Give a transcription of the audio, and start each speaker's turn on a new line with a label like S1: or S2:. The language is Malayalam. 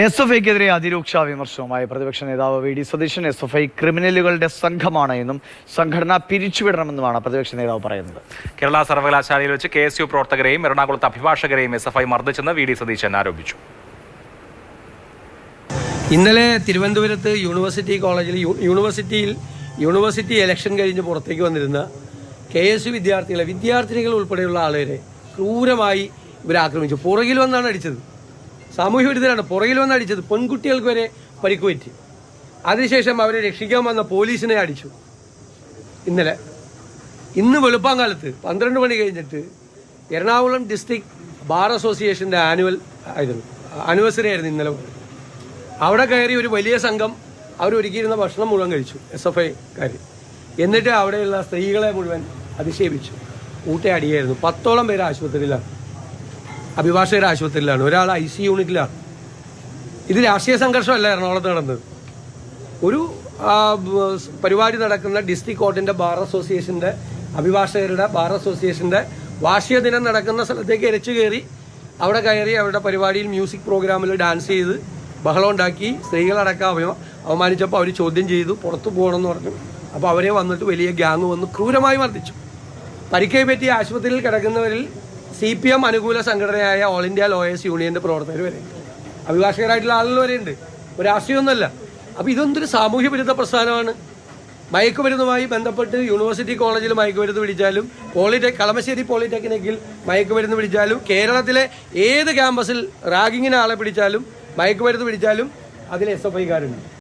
S1: എസ്.എഫ്.ഐക്കെതിരെ അതിരൂക്ഷ വിമർശനവുമായി പ്രതിപക്ഷ നേതാവ് വി.ഡി. സതീശൻ. എസ്.എഫ്.ഐ ക്രിമിനലുകളുടെ സംഘമാണ് എന്നും സംഘടന പിരിച്ചുവിടണമെന്നുമാണ് പ്രതിപക്ഷ നേതാവ് പറയുന്നത്.
S2: കേരള സർവകലാശാലയിൽ വെച്ച് KSU പ്രവർത്തകരെയും എറണാകുളത്ത് അഭിഭാഷകരെയും എസ്.എഫ്.ഐ മർദ്ദിച്ചെന്ന് വി.ഡി. സതീശൻ ആരോപിച്ചു.
S3: ഇന്നലെ തിരുവനന്തപുരത്ത് യൂണിവേഴ്സിറ്റി കോളേജിൽ യൂണിവേഴ്സിറ്റി ഇലക്ഷൻ കഴിഞ്ഞ് പുറത്തേക്ക് വന്നിരുന്ന KSU വിദ്യാർത്ഥിനികൾ ഉൾപ്പെടെയുള്ള ആളുകളെ ക്രൂരമായി ഇവരെ ആക്രമിച്ചു. പുറകിൽ വന്നാണ് അടിച്ചത്. സാമൂഹ്യ വിരുദ്ധരാണ്. പുറകിൽ വന്ന് അടിച്ചത്. പെൺകുട്ടികൾക്ക് വരെ പരിക്കുപറ്റി. അതിനുശേഷം അവരെ രക്ഷിക്കാൻ വന്ന പോലീസിനെ അടിച്ചു. ഇന്ന് വെളുപ്പാങ്കാലത്ത് 12 മണി കഴിഞ്ഞിട്ട് എറണാകുളം ഡിസ്ട്രിക്ട് ബാർ അസോസിയേഷൻ്റെ ആനിവേഴ്സറി ആയിരുന്നു ഇന്നലെ. അവിടെ കയറി ഒരു വലിയ സംഘം അവരൊരുക്കിയിരുന്ന ഭക്ഷണം മുഴുവൻ കഴിച്ചു SFIക്കാർ. എന്നിട്ട് അവിടെയുള്ള സ്ത്രീകളെ മുഴുവൻ അധിക്ഷേപിച്ചു. ഊട്ടയടിയായിരുന്നു. 10ഓളം പേര് ആശുപത്രിയിലാണ്. അഭിഭാഷകർ ആശുപത്രിയിലാണ്. ഒരാൾ IC യൂണിറ്റിലാണ്. ഇത് രാഷ്ട്രീയ സംഘർഷമല്ല എറണാകുളത്ത് നടന്നത്. ഒരു പരിപാടി നടക്കുന്ന ഡിസ്ട്രിക്ട് കോർട്ടിൻ്റെ ബാർ അസോസിയേഷൻ്റെ അഭിഭാഷകരുടെ ബാർ അസോസിയേഷൻ്റെ വാർഷിക ദിനം നടക്കുന്ന സ്ഥലത്തേക്ക് ഇരച്ചു കയറി അവിടെ കയറി അവരുടെ പരിപാടിയിൽ മ്യൂസിക് പ്രോഗ്രാമിൽ ഡാൻസ് ചെയ്ത് ബഹളം ഉണ്ടാക്കി. സ്ത്രീകളടക്കം അവമാനിച്ചപ്പോൾ അവർ ചോദ്യം ചെയ്തു. പുറത്തു പോകണമെന്ന് പറഞ്ഞു. അപ്പോൾ അവരെ വന്നിട്ട് വലിയ ഗ്യാങ് വന്ന് ക്രൂരമായി മർദ്ദിച്ചു. പരിക്കേറ്റ് പറ്റി ആശുപത്രിയിൽ കിടക്കുന്നവരിൽ CPM അനുകൂല സംഘടനയായ ഓൾ ഇന്ത്യ ലോയേഴ്സ് യൂണിയൻ്റെ പ്രവർത്തകർ വരെ, അഭിഭാഷകരായിട്ടുള്ള ആളുകൾ വരെ ഉണ്ട്. ഒരു രാഷ്ട്രീയമൊന്നുമല്ല. അപ്പോൾ ഇതൊന്നൊരു സാമൂഹ്യ വിരുദ്ധ പ്രസ്ഥാനമാണ്. മയക്കുമരുന്നുമായി ബന്ധപ്പെട്ട് യൂണിവേഴ്സിറ്റി കോളേജിൽ മയക്കുമരുന്ന് പിടിച്ചാലും, കളമശ്ശേരി പോളിടെക്നിക്കിൽ മയക്കുമരുന്ന് പിടിച്ചാലും, കേരളത്തിലെ ഏത് ക്യാമ്പസിൽ റാഗിങ്ങിന് ആളെ പിടിച്ചാലും, മയക്കുമരുന്ന് പിടിച്ചാലും അതിൽ SFIക്കാരുണ്ട്.